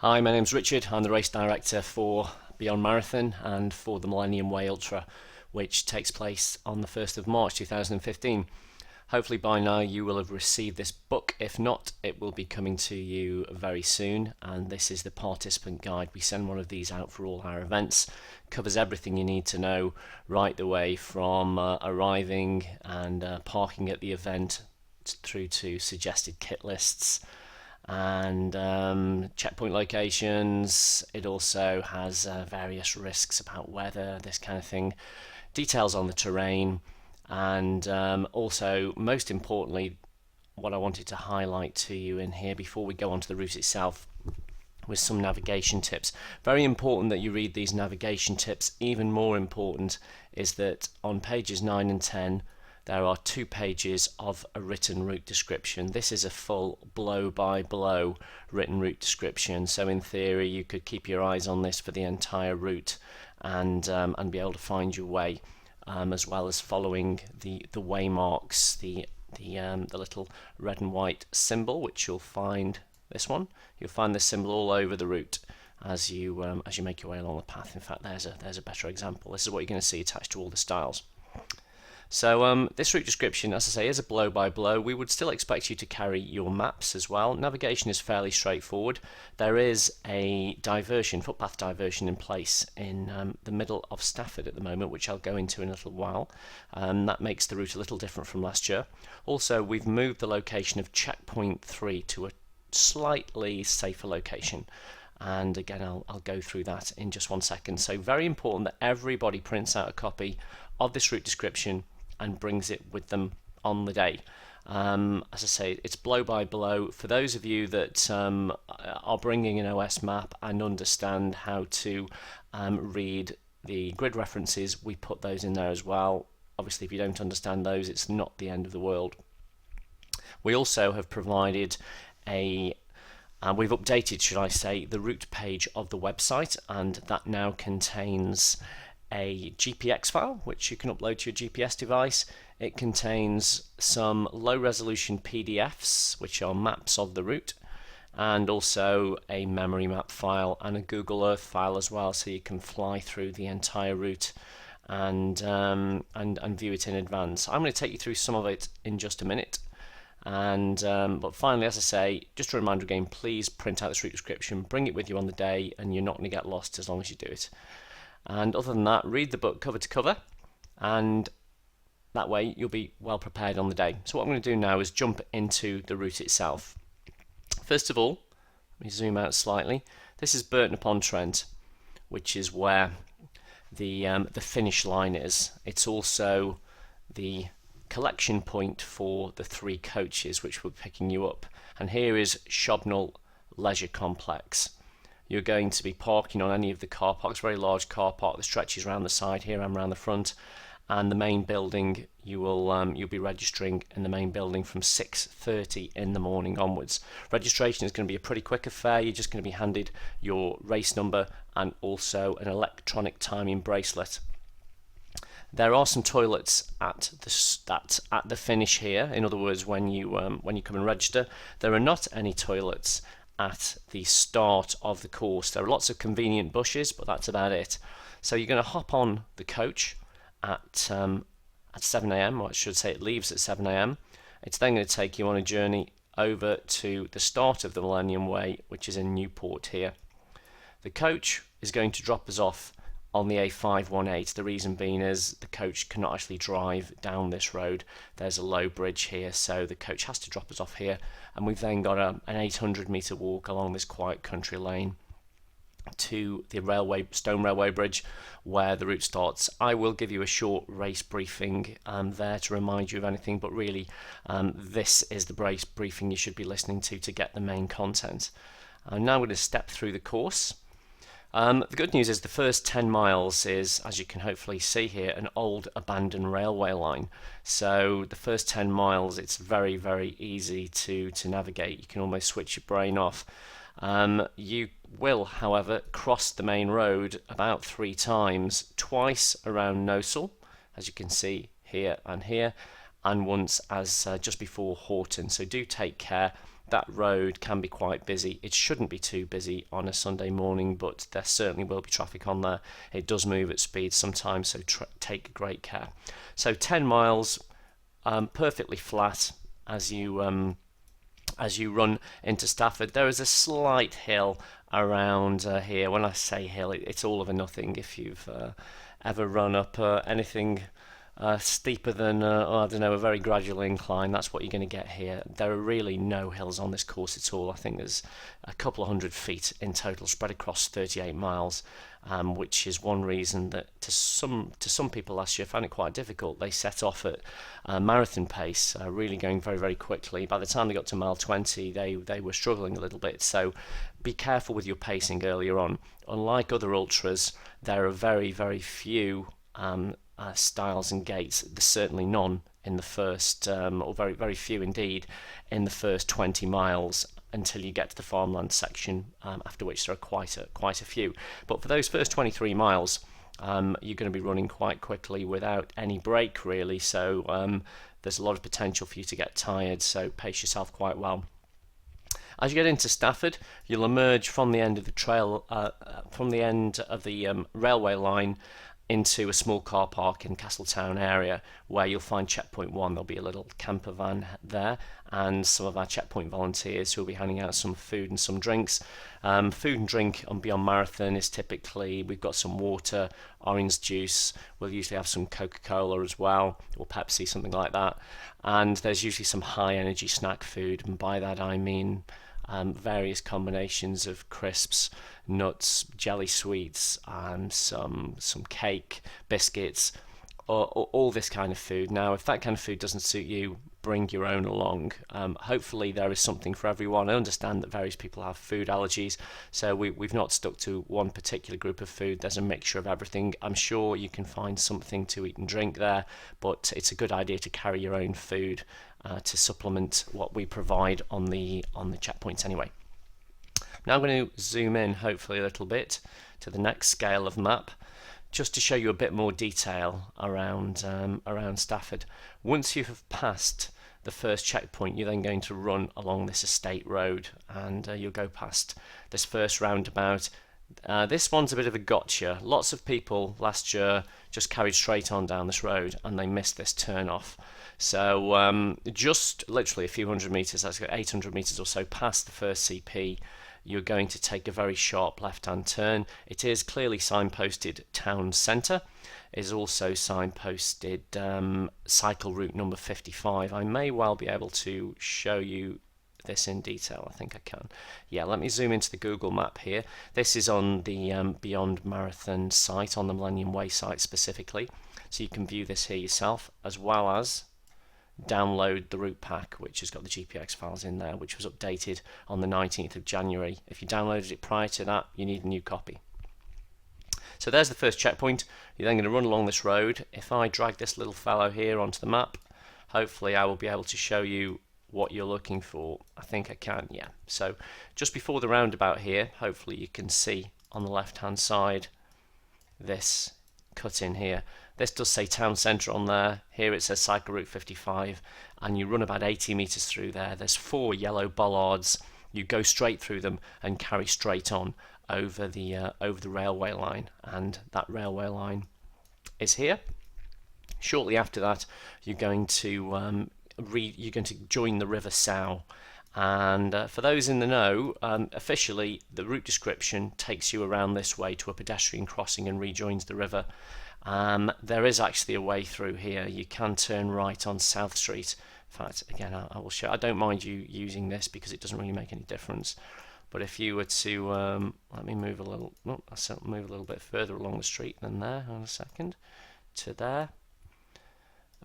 Hi, my name's Richard. I'm the race director for Beyond Marathon and for the Millennium Way Ultra, which takes place on the 1st of March 2015. Hopefully by now you will have received this book. If not, it will be coming to you very soon, and this is the participant guide. We send one of these out for all our events. Covers everything you need to know right the way from arriving and parking at the event through to suggested kit lists and checkpoint locations. It also has various risks about weather, this kind of thing, details on the terrain, and also, most importantly, what I wanted to highlight to you in here before we go on to the route itself was some navigation tips. Very important that you read these navigation tips. Even more important is that on pages 9 and 10 there are 2 pages of a written route description. This is a full blow-by-blow written route description, so in theory you could keep your eyes on this for the entire route and be able to find your way, as well as following the waymarks, the little red and white symbol, which you'll find this one. You'll find this symbol all over the route as you make your way along the path. In fact, there's a better example. This is what you're going to see attached to all the styles. So this route description, as I say, is a blow-by-blow. We would still expect you to carry your maps as well. Navigation is fairly straightforward. There is a diversion, footpath diversion in place in the middle of Stafford at the moment, which I'll go into in a little while. That makes the route a little different from last year. Also, we've moved the location of checkpoint 3 to a slightly safer location. And again, I'll go through that in just one second. So very important that everybody prints out a copy of this route description and brings it with them on the day. As I say, it's blow by blow. For those of you that are bringing an OS map and understand how to read the grid references, we put those in there as well. Obviously, if you don't understand those, it's not the end of the world. We also have provided we've updated, should I say, the route page of the website, and that now contains a GPX file which you can upload to your GPS device. It contains some low resolution PDFs which are maps of the route, and also a memory map file and a Google Earth file as well, so you can fly through the entire route and view it in advance. I'm going to take you through some of it in just a minute. And but finally, as I say, just a reminder again, please print out this route description, bring it with you on the day, and you're not going to get lost as long as you do it. And other than that, read the book cover to cover, and that way you'll be well prepared on the day. So what I'm going to do now is jump into the route itself. First of all, let me zoom out slightly. This is Burton-upon-Trent, which is where the finish line is. It's also the collection point for the 3 coaches which we're picking you up. And here is Shobnall Leisure Complex. You're going to be parking on any of the car parks, very large car park that stretches around the side here and around the front, and the main building you'll be registering in the main building from 6:30 in the morning onwards. Registration is going to be a pretty quick affair. You're just going to be handed your race number and also an electronic timing bracelet. There are some toilets at the finish here. In other words, when you come and register, there are not any toilets at the start of the course. There are lots of convenient bushes, but that's about it. So you're going to hop on the coach at 7 AM, or I should say it leaves at 7 AM. It's then going to take you on a journey over to the start of the Millennium Way, which is in Newport here. The coach is going to drop us off on the A518. The reason being is the coach cannot actually drive down this road. There's a low bridge here, so the coach has to drop us off here, and we've then got an 800-metre walk along this quiet country lane to the stone railway bridge where the route starts. I will give you a short race briefing there to remind you of anything, but really this is the race briefing you should be listening to get the main content. I'm now going to step through the course. The good news is the first 10 miles is, as you can hopefully see here, an old abandoned railway line. So the first 10 miles, it's very, very easy to navigate. You can almost switch your brain off. You will, however, cross the main road about 3 times, twice around Nosal, as you can see here, and once as just before Horton. So do take care that road can be quite busy. It shouldn't be too busy on a Sunday morning, but there certainly will be traffic on there. It does move at speed sometimes, so take great care. So 10 miles, perfectly flat as you run into Stafford. There is a slight hill around here. When I say hill, it's all of a nothing. If you've ever run up anything steeper than, I don't know, a very gradual incline, that's what you're going to get here. There are really no hills on this course at all. I think there's a couple of 100 feet in total spread across 38 miles, which is one reason that to some people last year found it quite difficult. They set off at marathon pace, really going very, very quickly. By the time they got to mile 20, they were struggling a little bit. So be careful with your pacing earlier on. Unlike other ultras, there are very, very few styles and gates. There's certainly none in the first, or very, very few indeed, in the first 20 miles until you get to the farmland section, after which there are quite a few. But for those first 23 miles, you're going to be running quite quickly without any break really, so there's a lot of potential for you to get tired, so pace yourself quite well. As you get into Stafford, you'll emerge from the end of the trail, from the end of the railway line, into a small car park in Castletown area, where you'll find checkpoint 1. There'll be a little camper van there, and some of our checkpoint volunteers who will be handing out some food and some drinks. Food and drink on Beyond Marathon is typically, we've got some water, orange juice, we'll usually have some Coca-Cola as well, or Pepsi, something like that, and there's usually some high energy snack food, and by that I mean various combinations of crisps, nuts, jelly sweets, and some cake, biscuits, or all this kind of food. Now, if that kind of food doesn't suit you, bring your own along. Hopefully there is something for everyone. I understand that various people have food allergies, so we've not stuck to one particular group of food. There's a mixture of everything. I'm sure you can find something to eat and drink there, but it's a good idea to carry your own food to supplement what we provide on the checkpoints anyway. Now I'm going to zoom in hopefully a little bit to the next scale of map, just to show you a bit more detail around Stafford. Once you have passed the first checkpoint, you're then going to run along this estate road, and you'll go past this first roundabout. This one's a bit of a gotcha. Lots of people last year just carried straight on down this road and they missed this turn off. So just literally a few hundred meters, that's 800 meters or so past the first CP, you're going to take a very sharp left-hand turn. It is clearly signposted town centre. It is also signposted cycle route number 55. I may well be able to show you this in detail. I think I can. Yeah, let me zoom into the Google map here. This is on the Beyond Marathon site, on the Millennium Way site specifically. So you can view this here yourself, as well as download the route pack, which has got the GPX files in there, which was updated on the 19th of January. If you downloaded it prior to that, you need a new copy. So there's the first checkpoint. You're then going to run along this road. If I drag this little fellow here onto the map, hopefully I will be able to show you what you're looking for. I think I can, yeah. So just before the roundabout here, hopefully you can see on the left hand side this cut in here. This does say town centre on there. Here it says cycle route 55, and you run about 80 meters through there. There's 4 yellow bollards. You go straight through them and carry straight on over the railway line, and that railway line is here. Shortly after that, you're going to join the River Sow. And for those in the know, officially the route description takes you around this way to a pedestrian crossing and rejoins the river. There is actually a way through here. You can turn right on South Street. In fact, again, I will show. I don't mind you using this because it doesn't really make any difference. But if you were to let me move a little, I'll move a little bit further along the street than there. Hold on a second, to there.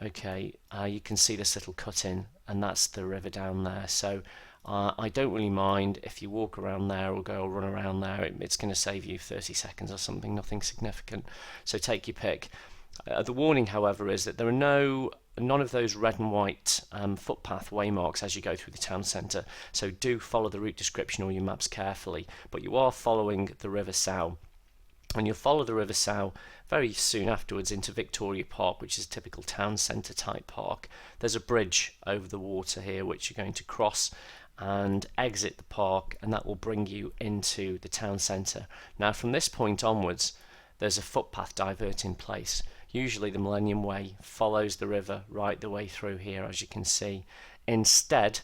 Okay, you can see this little cut in, and that's the river down there. So I don't really mind if you walk around there or go or run around there. It's going to save you 30 seconds or something, nothing significant. So take your pick. The warning, however, is that there are none of those red and white footpath waymarks as you go through the town centre. So do follow the route description or your maps carefully. But you are following the River Sow. And you'll follow the River Sow very soon afterwards into Victoria Park, which is a typical town centre type park. There's a bridge over the water here which you're going to cross, and exit the park, and that will bring you into the town centre. Now from this point onwards there's a footpath divert in place. Usually the Millennium Way follows the river right the way through here, as you can see. Instead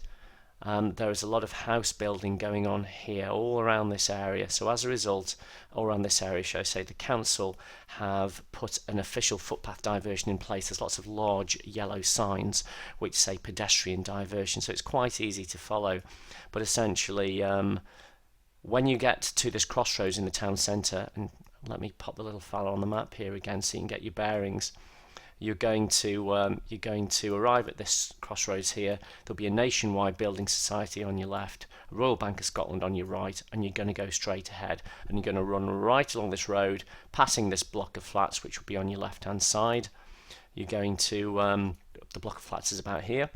there is a lot of house building going on here all around this area, so as a result, all around this area, shall I say, the council have put an official footpath diversion in place. There's lots of large yellow signs which say pedestrian diversion, so it's quite easy to follow. But essentially when you get to this crossroads in the town centre, and let me pop the little fella on the map here again so you can get your bearings, you're going to arrive at this crossroads here. There'll be a Nationwide Building Society on your left, a Royal Bank of Scotland on your right, and you're going to go straight ahead, and you're going to run right along this road, passing this block of flats which will be on your left hand side. You're going to the block of flats is about here.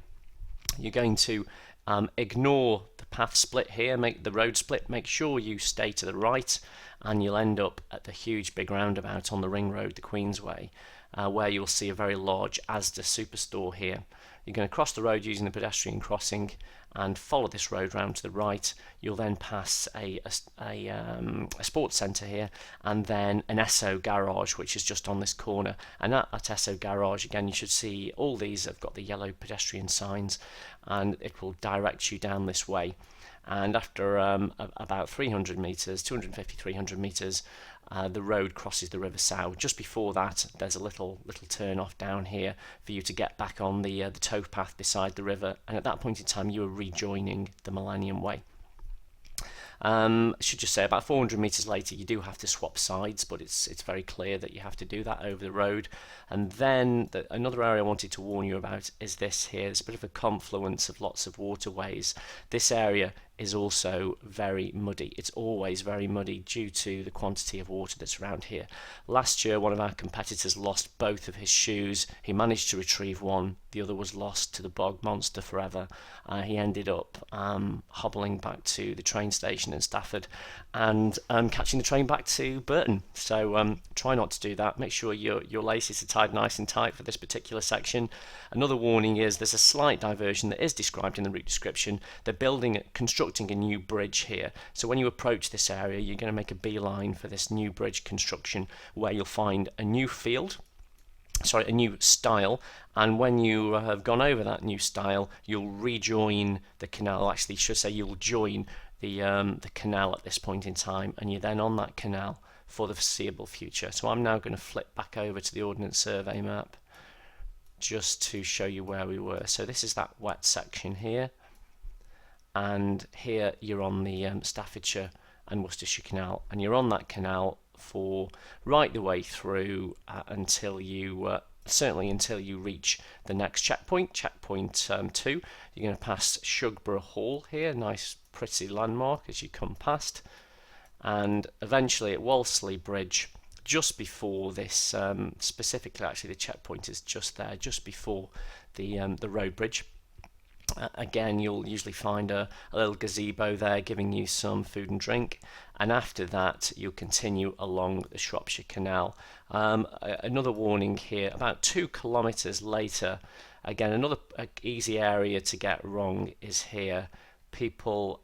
You're going to ignore the path split here, make the road split, make sure you stay to the right, and you'll end up at the huge big roundabout on the ring road, the Queensway, where you'll see a very large Asda superstore here. You're going to cross the road using the pedestrian crossing and follow this road round to the right. You'll then pass a sports centre here, and then an Esso garage which is just on this corner. And at Esso garage, again, you should see all these have got the yellow pedestrian signs, and it will direct you down this way. And after about 300 metres, 250, 300 metres, the road crosses the River Sow. Just before that, there's a little turn off down here for you to get back on the towpath beside the river, and at that point in time you are rejoining the Millennium Way. I should just say about 400 metres later you do have to swap sides, but it's very clear that you have to do that over the road. And then another area I wanted to warn you about is this here. It's a bit of a confluence of lots of waterways. This area is also very muddy. It's always very muddy due to the quantity of water that's around here. Last year one of our competitors lost both of his shoes. He managed to retrieve one, the other was lost to the bog monster forever. He ended up hobbling back to the train station in Stafford and catching the train back to Burton. So try not to do that. Make sure your laces are tied nice and tight for this particular section. Another warning is there's a slight diversion that is described in the route description. They're constructing a new bridge here, so when you approach this area you're going to make a beeline for this new bridge construction, where you'll find a new a new stile, and when you have gone over that new stile you'll rejoin the canal. Actually, should say you'll join the canal at this point in time, and you're then on that canal for the foreseeable future. So I'm now going to flip back over to the Ordnance Survey map just to show you where we were. So this is that wet section here, and here you're on the Staffordshire and Worcestershire Canal, and you're on that canal for right the way through until you certainly until you reach the next checkpoint 2. You're going to pass Shugborough Hall here, nice pretty landmark as you come past, and eventually at Wolseley Bridge, just before this, specifically actually the checkpoint is just there, just before the road bridge. Again, you'll usually find a little gazebo there giving you some food and drink, and after that you'll continue along the Shropshire Canal. Another warning here, about 2 kilometres later, again another easy area to get wrong is here. People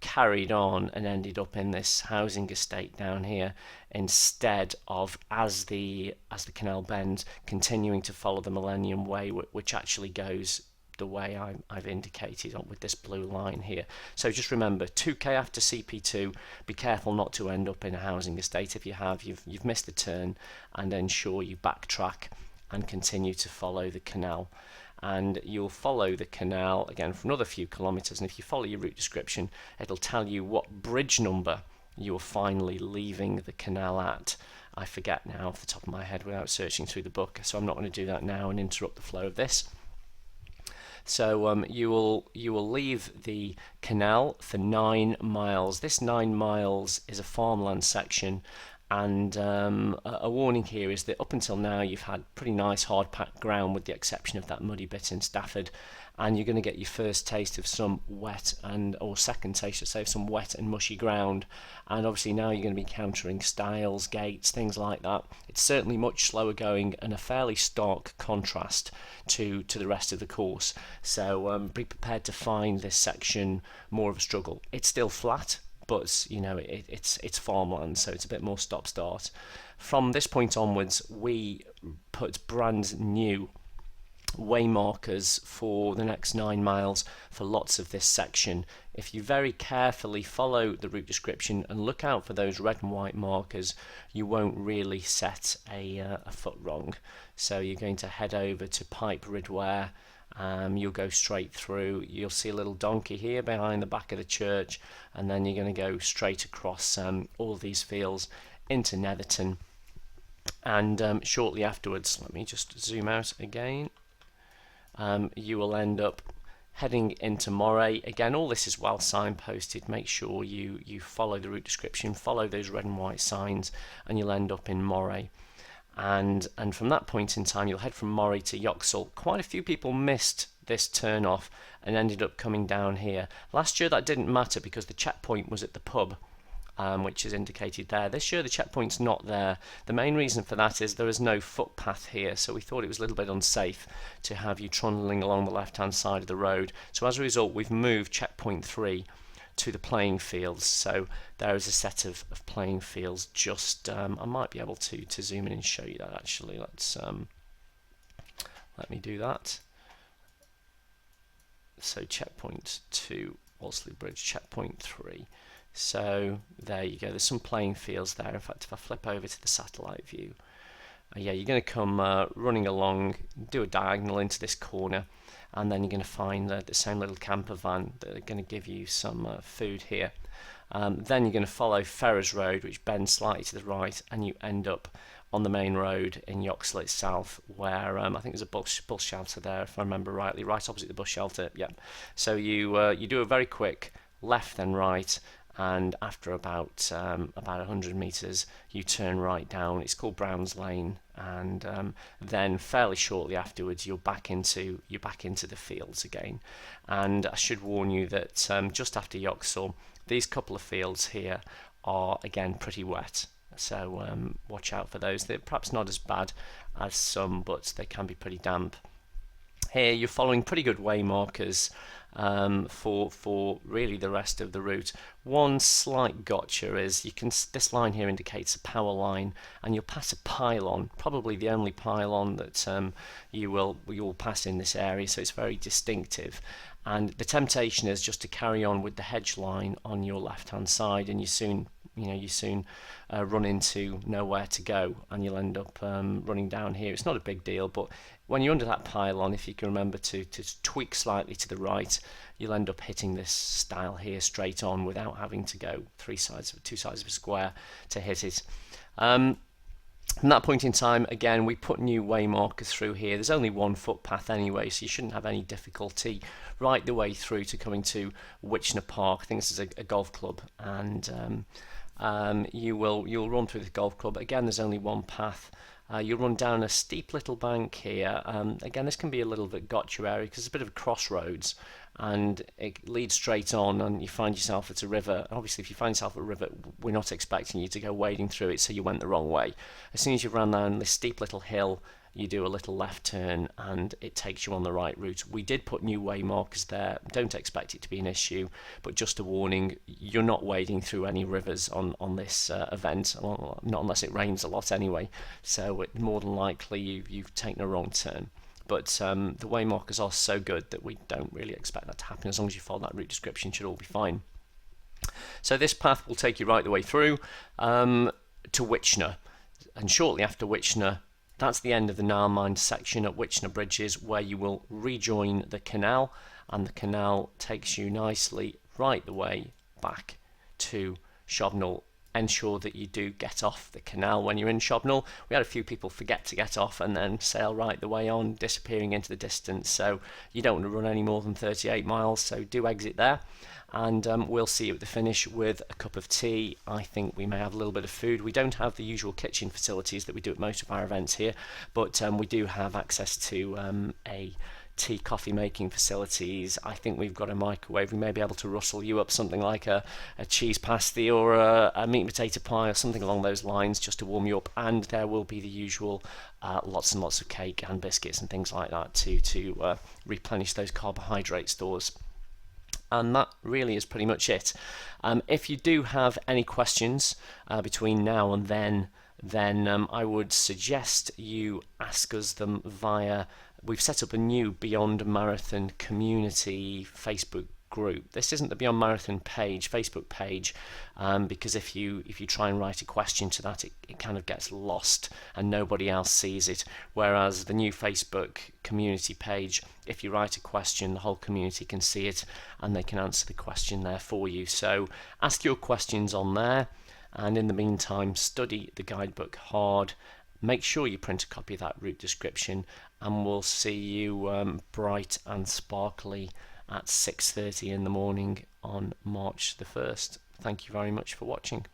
carried on and ended up in this housing estate down here instead of, as the canal bends, continuing to follow the Millennium Way, which actually goes the way I've indicated with this blue line here. So just remember, 2k after CP2, be careful not to end up in a housing estate. If you have, you've missed the turn, and ensure you backtrack and continue to follow the canal. And you'll follow the canal again for another few kilometres, and if you follow your route description it'll tell you what bridge number you're finally leaving the canal at. I forget now off the top of my head without searching through the book, so I'm not going to do that now and interrupt the flow of this. So you will leave the canal for 9 miles. This 9 miles is a farmland section, And a warning here is that up until now you've had pretty nice hard packed ground with the exception of that muddy bit in Stafford, and you're going to get your first taste of some wet or second taste, I say, of some wet and mushy ground. And obviously now you're going to be encountering stiles, gates, things like that. It's certainly much slower going and a fairly stark contrast to the rest of the course. So be prepared to find this section more of a struggle. It's still flat, but you know it's farmland, so it's a bit more stop-start. From this point onwards, we put brand new way markers for the next 9 miles for lots of this section. If you very carefully follow the route description and look out for those red and white markers, you won't really set a foot wrong. So you're going to head over to Pipe Ridware. You'll go straight through. You'll see a little donkey here behind the back of the church, and then you're going to go straight across all these fields into Netherton. And shortly afterwards, let me just zoom out again, you will end up heading into Moray. Again, all this is well signposted. Make sure you follow the route description, follow those red and white signs, and you'll end up in Moray. And from that point in time, you'll head from Moray to Yoxall. Quite a few people missed this turn off and ended up coming down here. Last year that didn't matter because the checkpoint was at the pub, which is indicated there. This year the checkpoint's not there. The main reason for that is there is no footpath here, so we thought it was a little bit unsafe to have you trundling along the left hand side of the road. So as a result, we've moved checkpoint 3 to the playing fields. So there is a set of playing fields just I might be able to zoom in and show you that actually. Let's let me do that. So checkpoint 2 Wolseley Bridge, checkpoint 3. So there you go, there's some playing fields there. In fact, if I flip over to the satellite view, yeah, you're going to come running along, do a diagonal into this corner, and then you're going to find the same little camper van that are going to give you some food here. Then you're going to follow Ferrers Road, which bends slightly to the right, and you end up on the main road in Yoxall itself, where I think there's a bus shelter there, if I remember rightly, right opposite the bus shelter. Yep. So you do a very quick left then right, and after about 100 meters you turn right down. It's called Brown's Lane, and then fairly shortly afterwards you're back into the fields again. And I should warn you that just after Yoxall, these couple of fields here are again pretty wet, so watch out for those. They're perhaps not as bad as some, but they can be pretty damp. Here you're following pretty good way markers for really the rest of the route. One slight gotcha is this line here indicates a power line, and you'll pass a pylon, probably the only pylon that you will pass in this area, so it's very distinctive. And the temptation is just to carry on with the hedge line on your left hand side, and you soon run into nowhere to go, and you'll end up running down here. It's not a big deal, but when you're under that pylon, if you can remember to tweak slightly to the right, you'll end up hitting this stile here straight on without having to go two sides of a square to hit it. From that point in time, again, we put new way markers through here. There's only one footpath anyway, so you shouldn't have any difficulty right the way through to coming to Witchner Park. I think this is a golf club, and you'll run through the golf club. Again, there's only one path. You'll run down a steep little bank here. Again, this can be a little bit gotcha area because it's a bit of a crossroads, and it leads straight on, and you find yourself at a river. Obviously, if you find yourself at a river, we're not expecting you to go wading through it, so you went the wrong way. As soon as you've run down this steep little hill, you do a little left turn and it takes you on the right route. We did put new way markers there. Don't expect it to be an issue, but just a warning, you're not wading through any rivers on this event, not unless it rains a lot anyway, so more than likely you've taken a wrong turn. But the way markers are so good that we don't really expect that to happen. As long as you follow that route description, should all be fine. So this path will take you right the way through to Witchner, and shortly after Witchner, that's the end of the Nile Mine section at Witchner Bridges, where you will rejoin the canal, and the canal takes you nicely right the way back to Shobnall ensure that you do get off the canal when you're in Shobnall. We had a few people forget to get off and then sail right the way on, disappearing into the distance. So you don't want to run any more than 38 miles, so do exit there. And we'll see you at the finish with a cup of tea. I think we may have a little bit of food. We don't have the usual kitchen facilities that we do at most of our events here, but we do have access to a tea coffee making facilities. I think we've got a microwave. We may be able to rustle you up something like a cheese pasty or a meat and potato pie or something along those lines just to warm you up, and there will be the usual lots and lots of cake and biscuits and things like that to replenish those carbohydrate stores. And that really is pretty much it. If you do have any questions between now and then I would suggest you ask us them via. We've set up a new Beyond Marathon community Facebook group. This isn't the Beyond Marathon Facebook page, because if you try and write a question to that, it kind of gets lost and nobody else sees it. Whereas the new Facebook community page, if you write a question, the whole community can see it and they can answer the question there for you. So ask your questions on there, and in the meantime, study the guidebook hard. Make sure you print a copy of that route description, and we'll see you bright and sparkly at 6:30 in the morning on March the 1st. Thank you very much for watching.